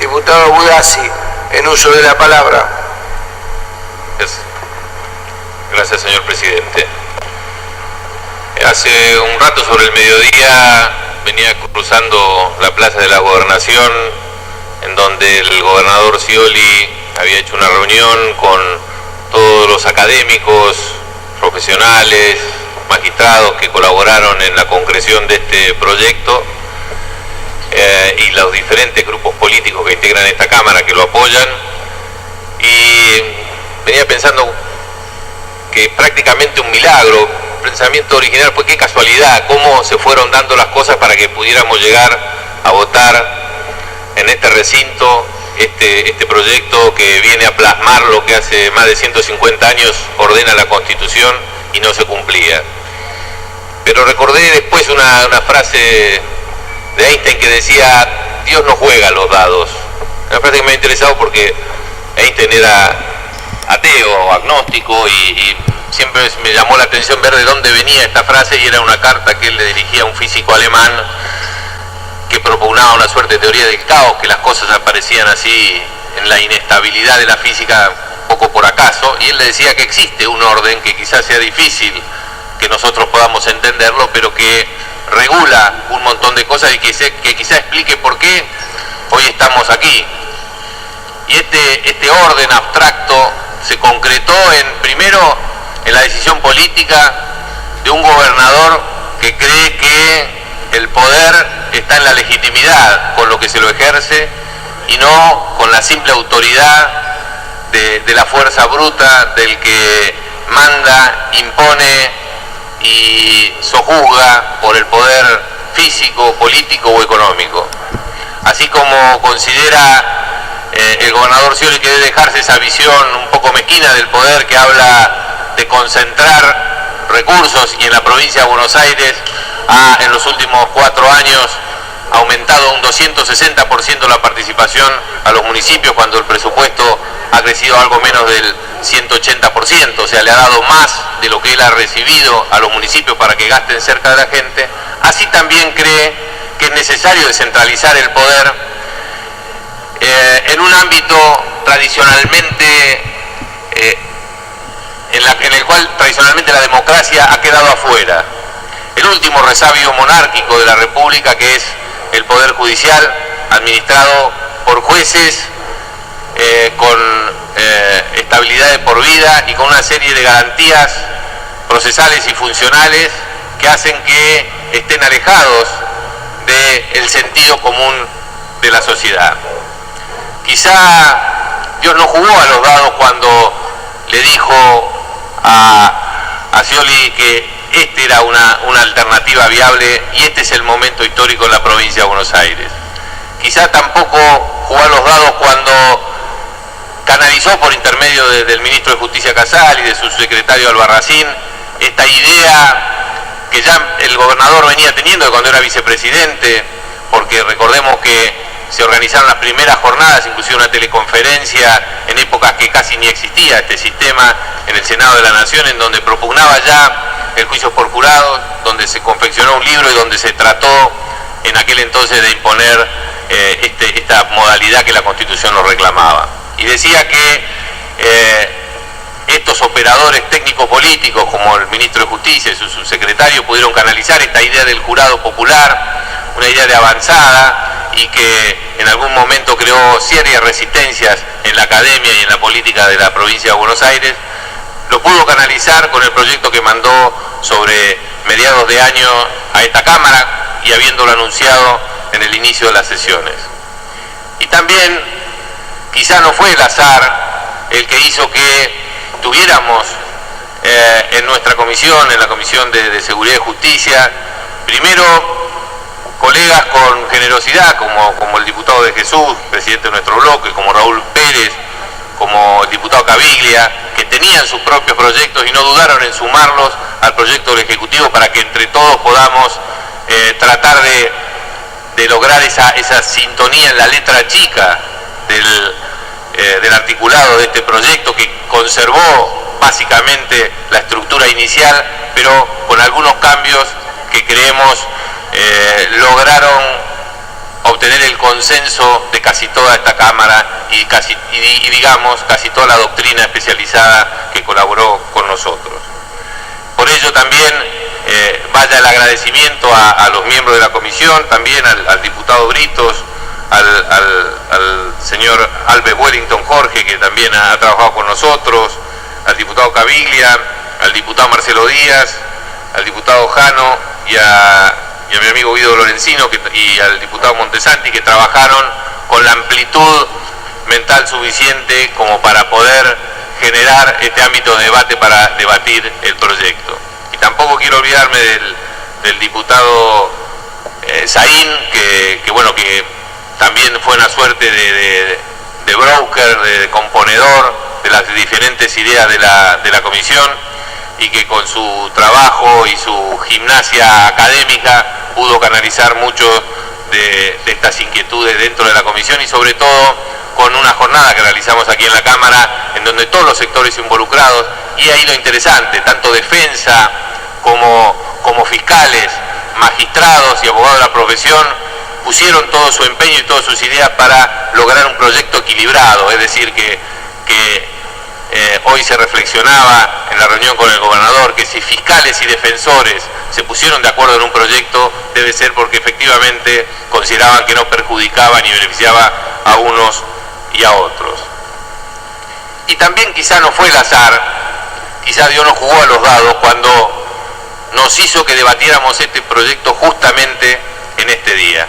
diputado Budassi, en uso de la palabra. Gracias, señor presidente. Hace un rato, sobre el mediodía, venía cruzando la Plaza de la Gobernación, en donde el gobernador Scioli había hecho una reunión con todos los académicos, profesionales, magistrados que colaboraron en la concreción de este proyecto, y los diferentes grupos políticos que integran esta Cámara que lo apoyan, y venía pensando que prácticamente un milagro, pensamiento original, pues qué casualidad, cómo se fueron dando las cosas para que pudiéramos llegar a votar en este recinto este proyecto que viene a plasmar lo que hace más de 150 años ordena la Constitución y no se cumplía. Pero recordé después una frase de Einstein que decía: Dios no juega los dados. Una frase que me ha interesado porque Einstein era ateo, agnóstico, y siempre me llamó la atención ver de dónde venía esta frase, y era una carta que él le dirigía a un físico alemán que propugnaba una suerte de teoría del caos, que las cosas aparecían así en la inestabilidad de la física poco por acaso, y él le decía que existe un orden que quizás sea difícil que nosotros podamos entenderlo, pero que regula un montón de cosas y que quizá explique por qué hoy estamos aquí. Y este orden abstracto se concretó primero en la decisión política de un gobernador que cree que el poder está en la legitimidad con lo que se lo ejerce y no con la simple autoridad de la fuerza bruta del que manda, impone y sojuzga por el poder físico, político o económico. Así como considera el gobernador Scioli que debe dejarse esa visión un poco mezquina del poder que habla de concentrar recursos, y en la provincia de Buenos Aires en los últimos 4 años ha aumentado un 260% la participación a los municipios, cuando el presupuesto ha crecido algo menos del 180%, o sea, le ha dado más de lo que él ha recibido a los municipios para que gasten cerca de la gente. Así también cree que es necesario descentralizar el poder en un ámbito tradicionalmente en el cual tradicionalmente la democracia ha quedado afuera. El último resabio monárquico de la República, que es el Poder Judicial, administrado por jueces con estabilidad de por vida y con una serie de garantías procesales y funcionales que hacen que estén alejados del sentido común de la sociedad. Quizá Dios no jugó a los dados cuando le dijo a Scioli que esta era una alternativa viable y este es el momento histórico en la provincia de Buenos Aires. Quizá tampoco jugó a los dados cuando canalizó por intermedio del ministro de Justicia Casal y de su secretario Albarracín esta idea que ya el gobernador venía teniendo cuando era vicepresidente, porque recordemos que se organizaron las primeras jornadas, inclusive una teleconferencia en épocas que casi ni existía este sistema en el Senado de la Nación, en donde propugnaba ya el juicio por jurados, donde se confeccionó un libro y donde se trató en aquel entonces de imponer esta modalidad que la Constitución nos reclamaba. Y decía que estos operadores técnico-políticos, como el ministro de Justicia y su subsecretario, pudieron canalizar esta idea del jurado popular, una idea de avanzada, y que en algún momento creó serias resistencias en la academia y en la política de la provincia de Buenos Aires. Lo pudo canalizar con el proyecto que mandó sobre mediados de año a esta Cámara, y habiéndolo anunciado en el inicio de las sesiones. Y también quizá no fue el azar el que hizo que tuviéramos en nuestra comisión, en la Comisión de Seguridad y Justicia, primero colegas con generosidad como el diputado de Jesús, presidente de nuestro bloque, como Raúl Pérez, como el diputado Caviglia, que tenían sus propios proyectos y no dudaron en sumarlos al proyecto del Ejecutivo para que entre todos podamos tratar de lograr esa sintonía en la letra chica del articulado de este proyecto, que conservó básicamente la estructura inicial, pero con algunos cambios que creemos lograron obtener el consenso de casi toda esta Cámara. digamos casi toda la doctrina especializada que colaboró con nosotros. Por ello también vaya el agradecimiento a los miembros de la comisión, también al diputado Britos, al señor Albert Wellington Jorge, que también ha trabajado con nosotros, al diputado Caviglia, al diputado Marcelo Díaz, al diputado Jano y a mi amigo Guido Lorenzino y al diputado Montesanti, que trabajaron con la amplitud mental suficiente como para poder generar este ámbito de debate para debatir el proyecto. Y tampoco quiero olvidarme del diputado Saín, que también fue una suerte de broker, de componedor de las diferentes ideas de la comisión, y que con su trabajo y su gimnasia académica pudo canalizar mucho de estas inquietudes dentro de la comisión, y sobre todo con una jornada que realizamos aquí en la Cámara, en donde todos los sectores involucrados, y ahí lo interesante, tanto defensa como fiscales, magistrados y abogados de la profesión, pusieron todo su empeño y todas sus ideas para lograr un proyecto equilibrado, es decir, que hoy se reflexionaba en la reunión con el gobernador que si fiscales y defensores se pusieron de acuerdo en un proyecto, debe ser porque efectivamente consideraban que no perjudicaba ni beneficiaba a unos y a otros. Y también quizá no fue el azar, quizá Dios nos jugó a los dados cuando nos hizo que debatiéramos este proyecto justamente en este día.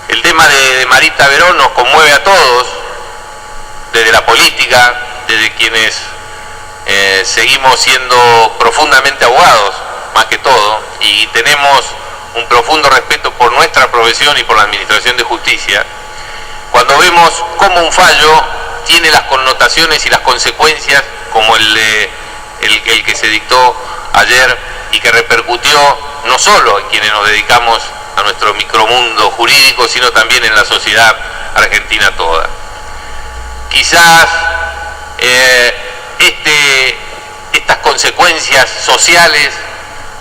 El tema de Marita Verón nos conmueve a todos, desde la política, desde quienes seguimos siendo profundamente abogados, más que todo, y tenemos un profundo respeto por nuestra profesión y por la administración de justicia. Cuando vemos cómo un fallo tiene las connotaciones y las consecuencias como el que se dictó ayer y que repercutió no solo en quienes nos dedicamos a nuestro micromundo jurídico, sino también en la sociedad argentina toda. Quizás estas consecuencias sociales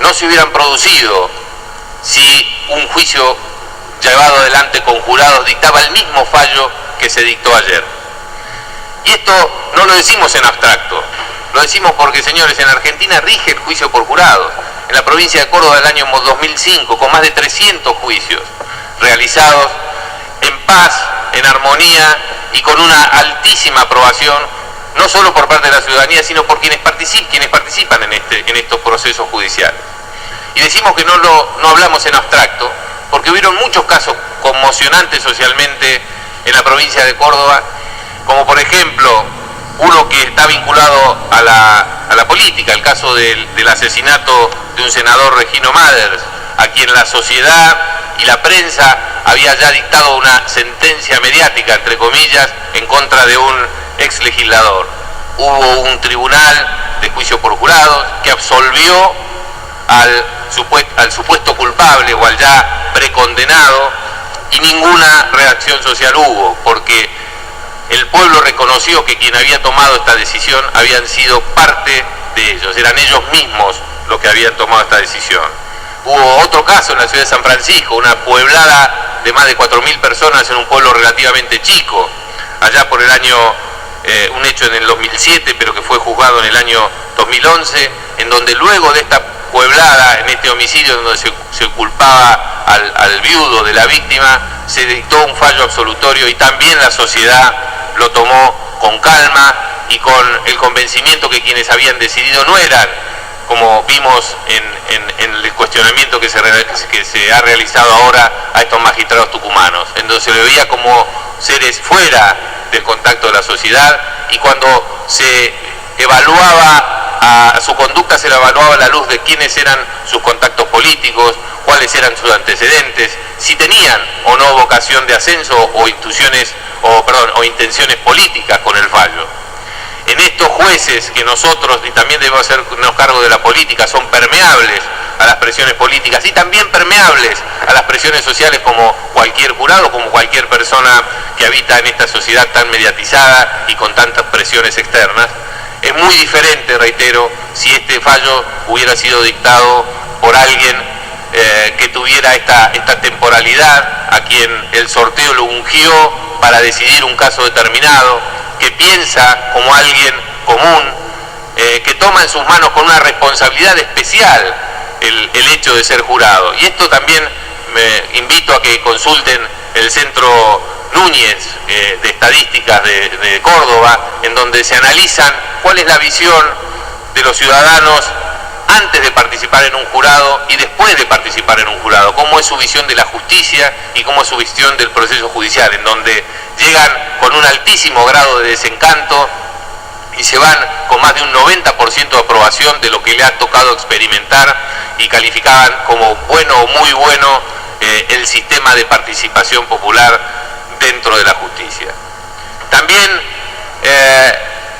no se hubieran producido si un juicio llevado adelante con jurados dictaba el mismo fallo que se dictó ayer. Y esto no lo decimos en abstracto, lo decimos porque, señores, en Argentina rige el juicio por jurados. En la provincia de Córdoba del año 2005, con más de 300 juicios realizados en paz, en armonía y con una altísima aprobación, no solo por parte de la ciudadanía, sino por quienes participan en estos procesos judiciales. Y decimos que no hablamos en abstracto, porque hubieron muchos casos conmocionantes socialmente en la provincia de Córdoba, como por ejemplo uno que está vinculado a la política, el caso del asesinato de un senador, Regino Mathers, a quien la sociedad y la prensa había ya dictado una sentencia mediática, entre comillas, en contra de un ex legislador. Hubo un tribunal de juicio por jurados que absolvió al supuesto culpable o al ya precondenado, y ninguna reacción social hubo, porque el pueblo reconoció que quien había tomado esta decisión habían sido parte de ellos, eran ellos mismos los que habían tomado esta decisión. Hubo otro caso en la ciudad de San Francisco, una pueblada de más de 4.000 personas en un pueblo relativamente chico, allá por el año, un hecho en el 2007, pero que fue juzgado en el año 2011, en donde luego de esta pueblada, en este homicidio donde se culpaba al viudo de la víctima, se dictó un fallo absolutorio, y también la sociedad lo tomó con calma y con el convencimiento que quienes habían decidido no eran, como vimos en el cuestionamiento que se ha realizado ahora a estos magistrados tucumanos, en donde se le veía como seres fuera del contacto de la sociedad, y cuando se evaluaba a su conducta, se la evaluaba a la luz de quiénes eran sus contactos políticos, cuáles eran sus antecedentes, si tenían o no vocación de ascenso o intenciones políticas con el fallo. En estos jueces que nosotros, y también debemos hacernos cargo de la política, son permeables a las presiones políticas y también permeables a las presiones sociales, como cualquier jurado, como cualquier persona que habita en esta sociedad tan mediatizada y con tantas presiones externas. Es muy diferente, reitero, si este fallo hubiera sido dictado por alguien que tuviera esta temporalidad, a quien el sorteo lo ungió para decidir un caso determinado, que piensa como alguien común, que toma en sus manos con una responsabilidad especial el hecho de ser jurado. Y esto también me invito a que consulten el Centro Núñez de Estadísticas de Córdoba, en donde se analizan cuál es la visión de los ciudadanos antes de participar en un jurado y después de participar en un jurado, cómo es su visión de la justicia y cómo es su visión del proceso judicial, en donde llegan con un altísimo grado de desencanto y se van con más de un 90% de aprobación de lo que le ha tocado experimentar, y calificaban como bueno o muy bueno el sistema de participación popular dentro de la justicia. También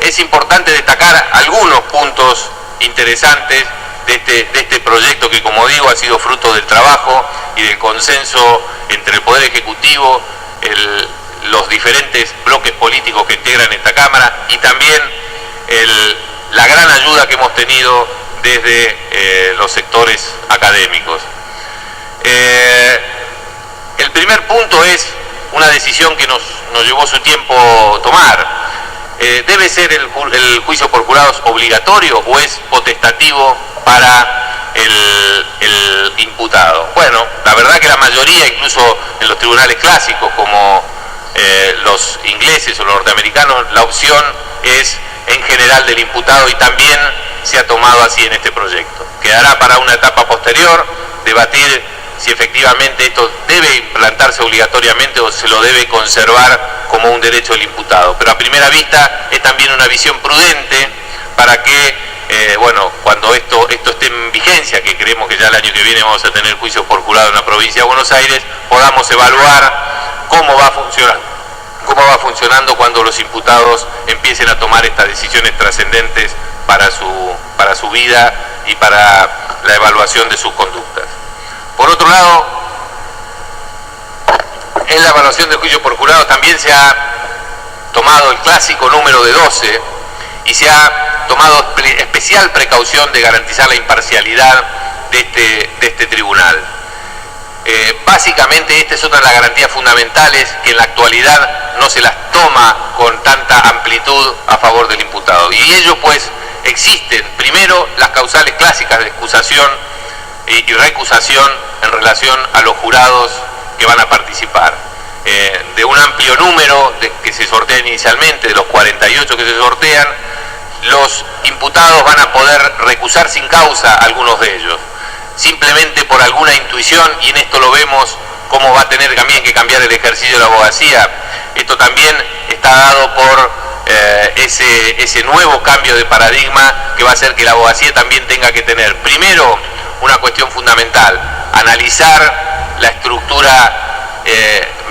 es importante destacar algunos puntos interesantes de este proyecto que, como digo, ha sido fruto del trabajo y del consenso entre el Poder Ejecutivo, los diferentes bloques políticos que integran esta Cámara, y también la gran ayuda que hemos tenido desde los sectores académicos. El primer punto es una decisión que nos llevó su tiempo tomar. ¿Debe ser el juicio por jurados obligatorio o es potestativo para el imputado? Bueno, la verdad que la mayoría, incluso en los tribunales clásicos como los ingleses o los norteamericanos, la opción es en general del imputado, y también se ha tomado así en este proyecto. Quedará para una etapa posterior debatir si efectivamente esto debe implantarse obligatoriamente o se lo debe conservar como un derecho del imputado. Pero a primera vista es también una visión prudente para que, bueno, cuando esto esté en vigencia, que creemos que ya el año que viene vamos a tener juicios por jurado en la provincia de Buenos Aires, podamos evaluar cómo va funcionando cuando los imputados empiecen a tomar estas decisiones trascendentes para su vida y para la evaluación de sus conductas. Por otro lado, en la evaluación del juicio por jurado también se ha tomado el clásico número de 12 y se ha tomado especial precaución de garantizar la imparcialidad de este tribunal. Básicamente esta es otra de las garantías fundamentales que en la actualidad no se las toma con tanta amplitud a favor del imputado. Y ello pues existen primero las causales clásicas de excusación y recusación en relación a los jurados que van a participar. De un amplio número que se sortean inicialmente, de los 48 que se sortean, los imputados van a poder recusar sin causa algunos de ellos, simplemente por alguna intuición, y en esto lo vemos cómo va a tener también que cambiar el ejercicio de la abogacía. Esto también está dado por ese nuevo cambio de paradigma que va a hacer que la abogacía también tenga que tener, primero, una cuestión fundamental: analizar la estructura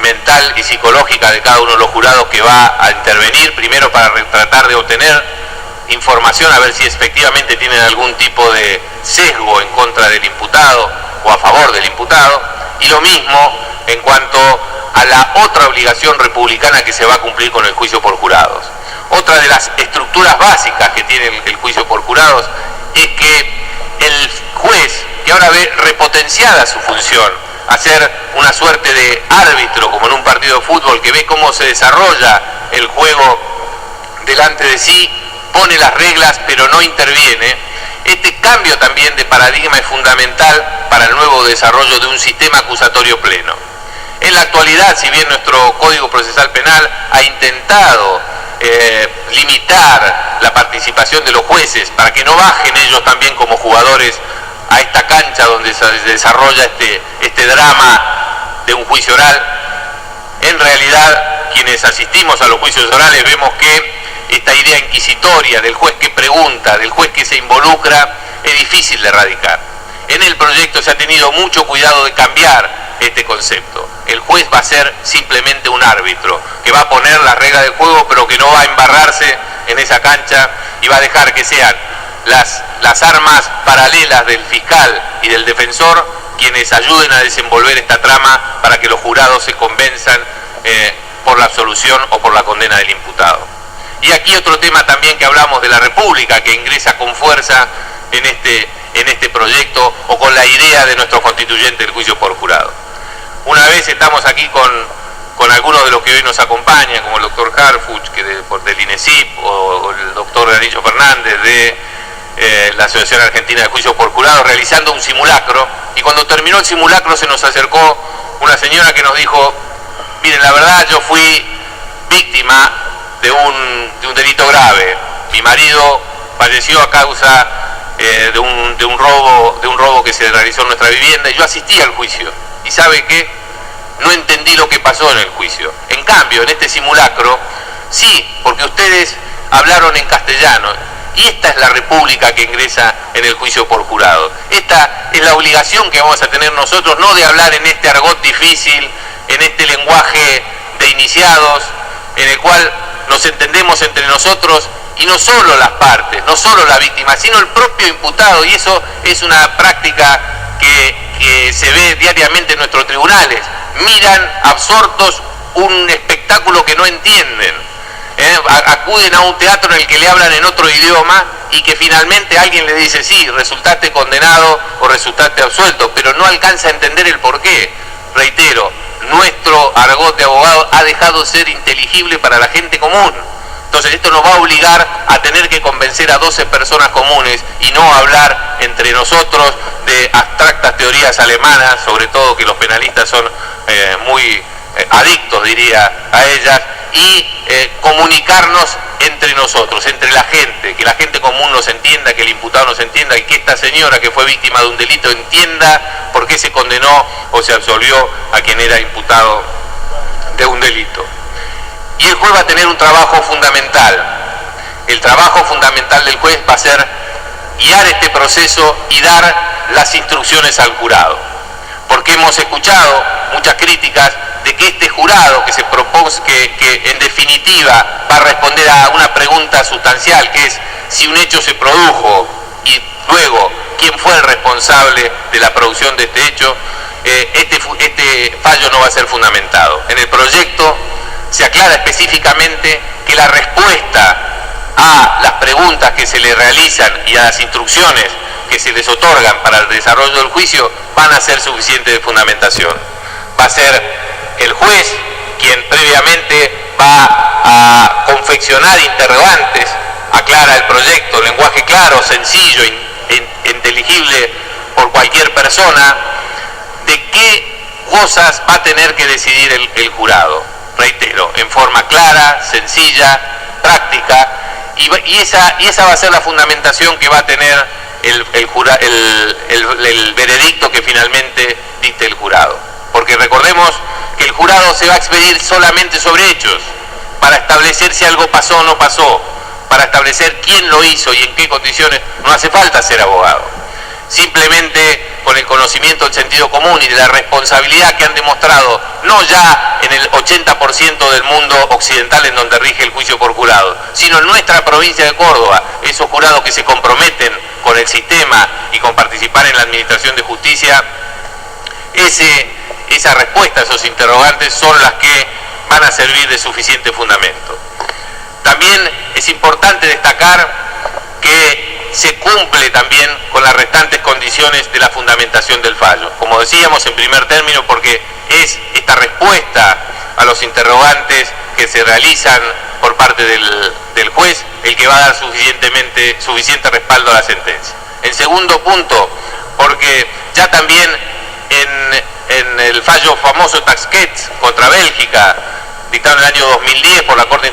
mental y psicológica de cada uno de los jurados que va a intervenir, primero para tratar de obtener información a ver si efectivamente tienen algún tipo de sesgo en contra del imputado o a favor del imputado, y lo mismo en cuanto a la otra obligación republicana que se va a cumplir con el juicio por jurados. Otra de las estructuras básicas que tiene el juicio por jurados es que el juez, que ahora ve repotenciada su función, hacer una suerte de árbitro como en un partido de fútbol, que ve cómo se desarrolla el juego delante de sí, pone las reglas pero no interviene. Este cambio también de paradigma es fundamental para el nuevo desarrollo de un sistema acusatorio pleno. En la actualidad, si bien nuestro Código Procesal Penal ha intentado limitar la participación de los jueces para que no bajen ellos también como jugadores a esta cancha donde se desarrolla este drama de un juicio oral, en realidad quienes asistimos a los juicios orales vemos que esta idea inquisitoria del juez que pregunta, del juez que se involucra, es difícil de erradicar. En el proyecto se ha tenido mucho cuidado de cambiar este concepto. El juez va a ser simplemente un árbitro, que va a poner las reglas del juego, pero que no va a embarrarse en esa cancha y va a dejar que sean las armas paralelas del fiscal y del defensor quienes ayuden a desenvolver esta trama para que los jurados se convenzan por la absolución o por la condena del imputado. Y aquí otro tema también que hablamos de la República, que ingresa con fuerza en en este proyecto o con la idea de nuestro constituyente del juicio por jurado. Una vez estamos aquí con algunos de los que hoy nos acompañan, como el doctor Harfuch, del INESIP, o el doctor Danillo Fernández de la Asociación Argentina de Juicios por Jurado, realizando un simulacro, y cuando terminó el simulacro se nos acercó una señora que nos dijo: miren, la verdad, yo fui víctima de un delito grave. Mi marido falleció a causa de un robo que se realizó en nuestra vivienda, y yo asistí al juicio. ¿Y sabe qué? No entendí lo que pasó en el juicio. En cambio, en este simulacro, sí, porque ustedes hablaron en castellano. Y esta es la república que ingresa en el juicio por jurado. Esta es la obligación que vamos a tener nosotros, no de hablar en este argot difícil, en este lenguaje de iniciados, en el cual nos entendemos entre nosotros, y no solo las partes, no solo la víctima, sino el propio imputado. Y eso es una práctica que se ve diariamente en nuestros tribunales. Miran absortos un espectáculo que no entienden. Acuden a un teatro en el que le hablan en otro idioma y que finalmente alguien le dice: sí, resultaste condenado o resultaste absuelto, pero no alcanza a entender el porqué. Reitero, nuestro argot de abogado ha dejado de ser inteligible para la gente común. Entonces esto nos va a obligar a tener que convencer a 12 personas comunes y no hablar entre nosotros de abstractas teorías alemanas, sobre todo que los penalistas son muy adictos, diría, a ellas, y comunicarnos entre nosotros, entre la gente, que la gente común nos entienda, que el imputado nos entienda, y que esta señora que fue víctima de un delito entienda por qué se condenó o se absolvió a quien era imputado de un delito. Y el juez va a tener un trabajo fundamental. El trabajo fundamental del juez va a ser guiar este proceso y dar las instrucciones al jurado. Porque hemos escuchado muchas críticas de que este jurado que se propone, que en definitiva va a responder a una pregunta sustancial, que es si un hecho se produjo y luego quién fue el responsable de la producción de este hecho, este fallo no va a ser fundamentado. En el proyecto se aclara específicamente que la respuesta a las preguntas que se le realizan y a las instrucciones que se les otorgan para el desarrollo del juicio van a ser suficientes de fundamentación. Va a ser el juez quien previamente va a confeccionar interrogantes, aclara el proyecto, lenguaje claro, sencillo, inteligible por cualquier persona, de qué cosas va a tener que decidir el jurado. Reitero, en forma clara, sencilla, práctica, y esa va a ser la fundamentación que va a tener el veredicto que finalmente dicte el jurado. Porque recordemos que el jurado se va a expedir solamente sobre hechos, para establecer si algo pasó o no pasó, para establecer quién lo hizo y en qué condiciones. No hace falta ser abogado. Simplemente con el conocimiento del sentido común y de la responsabilidad que han demostrado, no ya en el 80% del mundo occidental en donde rige el juicio por jurado, sino en nuestra provincia de Córdoba, esos jurados que se comprometen con el sistema y con participar en la administración de justicia, esa respuesta a esos interrogantes son las que van a servir de suficiente fundamento. También es importante destacar que se cumple también con las restantes condiciones de la fundamentación del fallo. Como decíamos en primer término, porque es esta respuesta a los interrogantes que se realizan por parte del juez el que va a dar suficiente respaldo a la sentencia. En segundo punto, porque ya también en el fallo famoso Taxquet contra Bélgica, dictado en el año 2010 por la Corte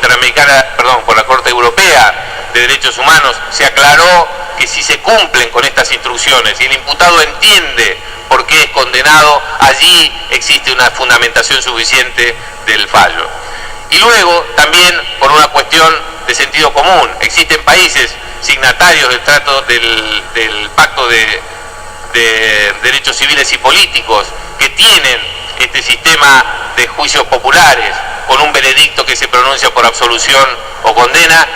por la Corte Europea de Derechos Humanos, se aclaró que si se cumplen con estas instrucciones y el imputado entiende por qué es condenado, allí existe una fundamentación suficiente del fallo. Y luego, también por una cuestión de sentido común, existen países signatarios del Pacto de Derechos Civiles y Políticos que tienen este sistema de juicios populares con un veredicto que se pronuncia por absolución o condena,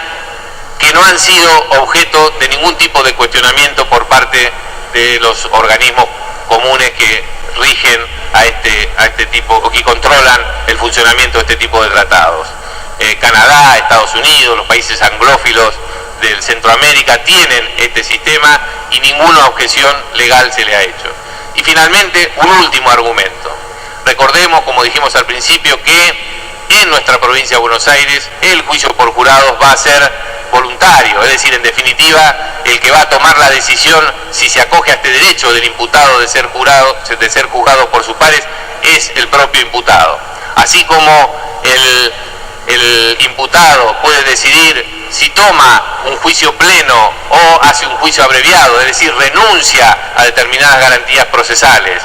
que no han sido objeto de ningún tipo de cuestionamiento por parte de los organismos comunes que rigen a este tipo, o que controlan el funcionamiento de este tipo de tratados. Canadá, Estados Unidos, los países anglófilos del Centroamérica tienen este sistema y ninguna objeción legal se le ha hecho. Y finalmente, un último argumento. Recordemos, como dijimos al principio, que en nuestra provincia de Buenos Aires el juicio por jurados va a ser voluntario, es decir, en definitiva, el que va a tomar la decisión si se acoge a este derecho del imputado de ser juzgado por sus pares es el propio imputado. Así como el imputado puede decidir si toma un juicio pleno o hace un juicio abreviado, es decir, renuncia a determinadas garantías procesales,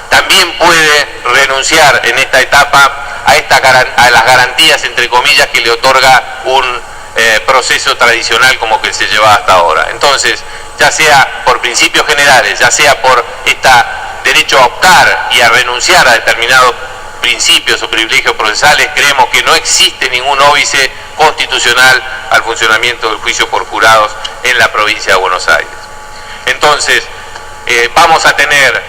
también puede renunciar en esta etapa a las garantías, entre comillas, que le otorga un proceso tradicional como que se lleva hasta ahora. Entonces, ya sea por principios generales, ya sea por este derecho a optar y a renunciar a determinados principios o privilegios procesales, creemos que no existe ningún óbice constitucional al funcionamiento del juicio por jurados en la provincia de Buenos Aires. Entonces, vamos a tener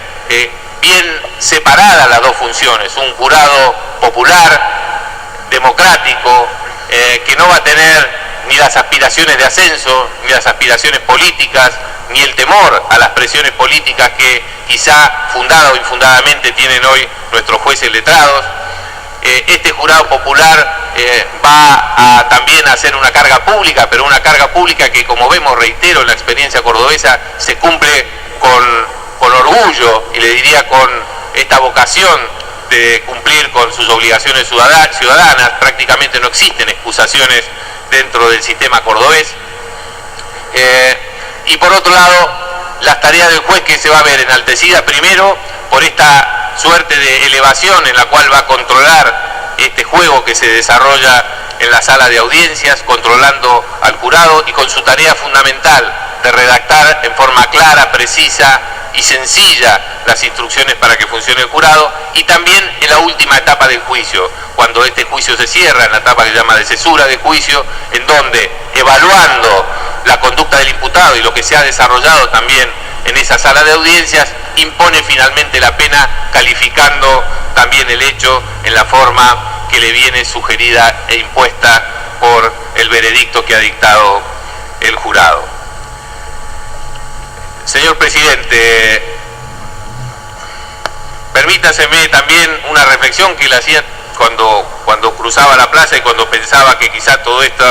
bien separadas las dos funciones, un jurado popular, democrático, que no va a tener ni las aspiraciones de ascenso, ni las aspiraciones políticas, ni el temor a las presiones políticas que quizá fundada o infundadamente tienen hoy nuestros jueces letrados. Este jurado popular va a también hacer una carga pública, pero una carga pública que, como vemos, reitero, en la experiencia cordobesa, se cumple con orgullo y le diría con esta vocación de cumplir con sus obligaciones ciudadanas. Prácticamente no existen excusaciones dentro del sistema cordobés. Y por otro lado, las tareas del juez, que se va a ver enaltecida primero por esta suerte de elevación en la cual va a controlar este juego que se desarrolla en la sala de audiencias, controlando al jurado y con su tarea fundamental de redactar en forma clara, precisa y sencilla las instrucciones para que funcione el jurado, y también en la última etapa del juicio, cuando este juicio se cierra, en la etapa que se llama de cesura de juicio, en donde, evaluando la conducta del imputado y lo que se ha desarrollado también en esa sala de audiencias, impone finalmente la pena, calificando también el hecho en la forma que le viene sugerida e impuesta por el veredicto que ha dictado el jurado. Señor presidente, permítaseme también una reflexión que le hacía cuando cruzaba la plaza y cuando pensaba que quizá todo esto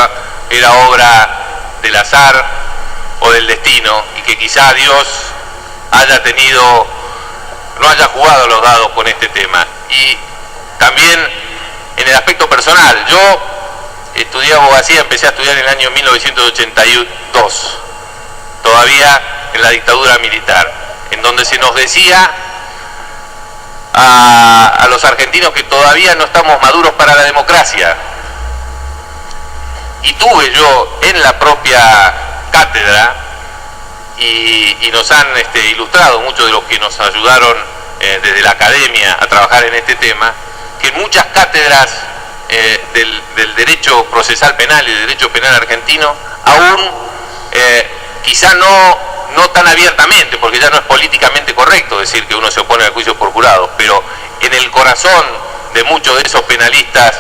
era obra del azar o del destino, y que quizá Dios no haya jugado los dados con este tema. Y también en el aspecto personal, yo estudié abogacía, empecé a estudiar en el año 1982, todavía en la dictadura militar, en donde se nos decía a los argentinos que todavía no estamos maduros para la democracia. Y tuve yo en la propia cátedra, y nos han ilustrado muchos de los que nos ayudaron desde la academia a trabajar en este tema, que en muchas cátedras del derecho procesal penal y del derecho penal argentino, aún quizá no tan abiertamente, porque ya no es políticamente correcto decir que uno se opone al juicio por jurado, pero en el corazón de muchos de esos penalistas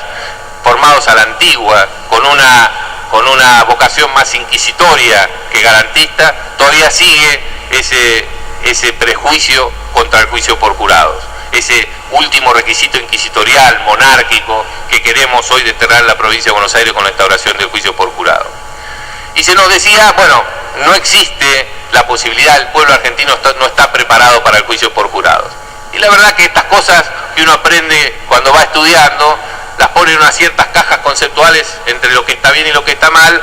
formados a la antigua, con una vocación más inquisitoria que garantista, todavía sigue ese prejuicio contra el juicio por jurados, ese último requisito inquisitorial, monárquico, que queremos hoy desterrar en la provincia de Buenos Aires con la instauración del juicio por jurado. Y se nos decía, bueno, no existe la posibilidad, el pueblo argentino no está preparado para el juicio por jurados. Y la verdad que estas cosas que uno aprende cuando va estudiando, las pone en unas ciertas cajas conceptuales entre lo que está bien y lo que está mal,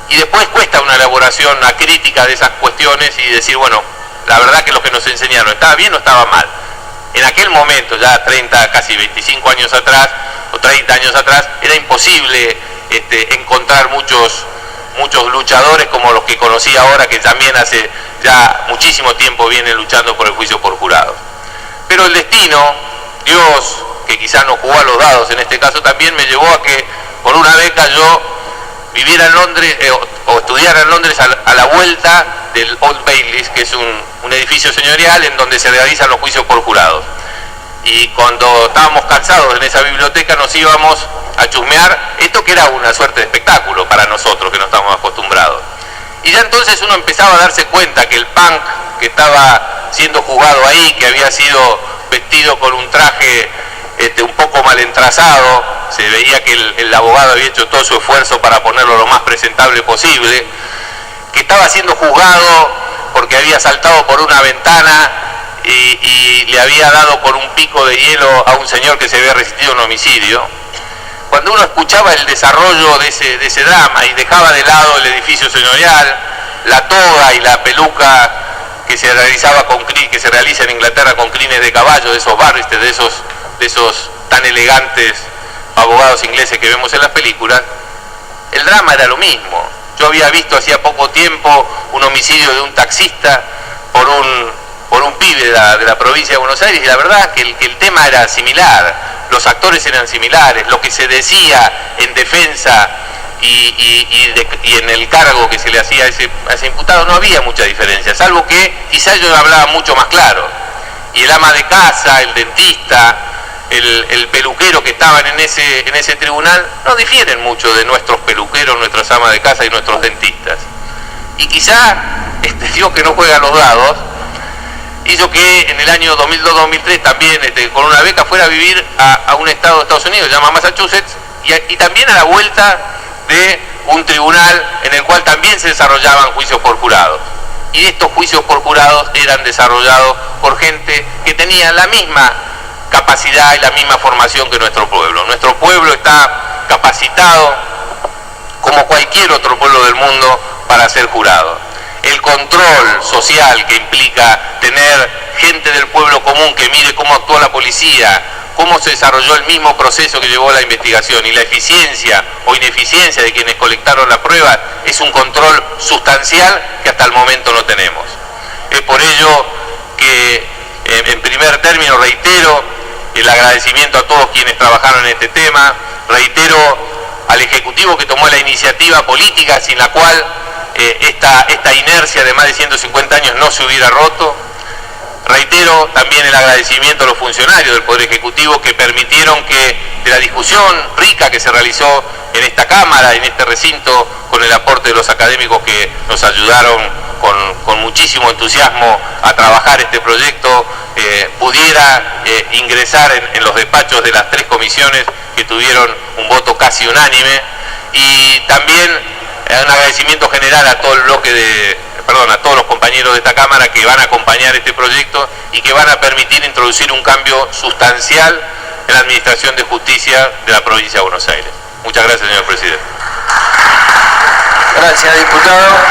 y después cuesta una elaboración, una crítica de esas cuestiones y decir, bueno, la verdad que lo que nos enseñaron, ¿estaba bien o estaba mal? En aquel momento, ya 30, casi 25 años atrás, o 30 años atrás, era imposible encontrar muchos luchadores como los que conocí ahora, que también hace ya muchísimo tiempo vienen luchando por el juicio por jurados. Pero el destino, Dios, que quizás no jugó a los dados en este caso, también me llevó a que por una beca yo viviera en Londres o estudiara en Londres a la vuelta del Old Bailey, que es un edificio señorial en donde se realizan los juicios por jurados. Y cuando estábamos cansados en esa biblioteca nos íbamos a chusmear esto, que era una suerte de espectáculo para nosotros que no estábamos acostumbrados. Y ya entonces uno empezaba a darse cuenta que el punk que estaba siendo juzgado ahí, que había sido vestido con un traje un poco mal entrazado, se veía que el abogado había hecho todo su esfuerzo para ponerlo lo más presentable posible, que estaba siendo juzgado porque había saltado por una ventana y le había dado con un pico de hielo a un señor que se había resistido a un homicidio. Cuando uno escuchaba el desarrollo de ese drama y dejaba de lado el edificio señorial, la toga y la peluca que se realiza en Inglaterra con crines de caballo, de esos barristes, de esos tan elegantes abogados ingleses que vemos en las películas, el drama era lo mismo. Yo había visto hacía poco tiempo un homicidio de un taxista por un pibe de la provincia de Buenos Aires, y la verdad que el tema era similar, los actores eran similares, lo que se decía en defensa y en el cargo que se le hacía a ese imputado no había mucha diferencia, salvo que quizás ellos hablaban mucho más claro, y el ama de casa, el dentista, el peluquero que estaban en ese tribunal no difieren mucho de nuestros peluqueros, nuestras amas de casa y nuestros dentistas. Y quizá Dios que no juega los dados hizo que en el año 2002-2003 también con una beca fuera a vivir a un estado de Estados Unidos, se llama Massachusetts, y también a la vuelta de un tribunal en el cual también se desarrollaban juicios por jurados. Y estos juicios por jurados eran desarrollados por gente que tenía la misma capacidad y la misma formación que nuestro pueblo. Nuestro pueblo está capacitado como cualquier otro pueblo del mundo para ser jurado. El control social que implica tener gente del pueblo común que mire cómo actuó la policía, cómo se desarrolló el mismo proceso que llevó a la investigación, y la eficiencia o ineficiencia de quienes colectaron la prueba, es un control sustancial que hasta el momento no tenemos. Es por ello que en primer término reitero el agradecimiento a todos quienes trabajaron en este tema, reitero al Ejecutivo que tomó la iniciativa política sin la cual esta inercia de más de 150 años no se hubiera roto. Reitero también el agradecimiento a los funcionarios del Poder Ejecutivo que permitieron que de la discusión rica que se realizó en esta Cámara, en este recinto, con el aporte de los académicos que nos ayudaron con muchísimo entusiasmo a trabajar este proyecto, pudiera ingresar en los despachos de las 3 comisiones que tuvieron un voto casi unánime. Y también un agradecimiento general a todo el bloque a todos los compañeros de esta Cámara que van a acompañar este proyecto y que van a permitir introducir un cambio sustancial en la Administración de Justicia de la provincia de Buenos Aires. Muchas gracias, señor presidente. Gracias, diputado.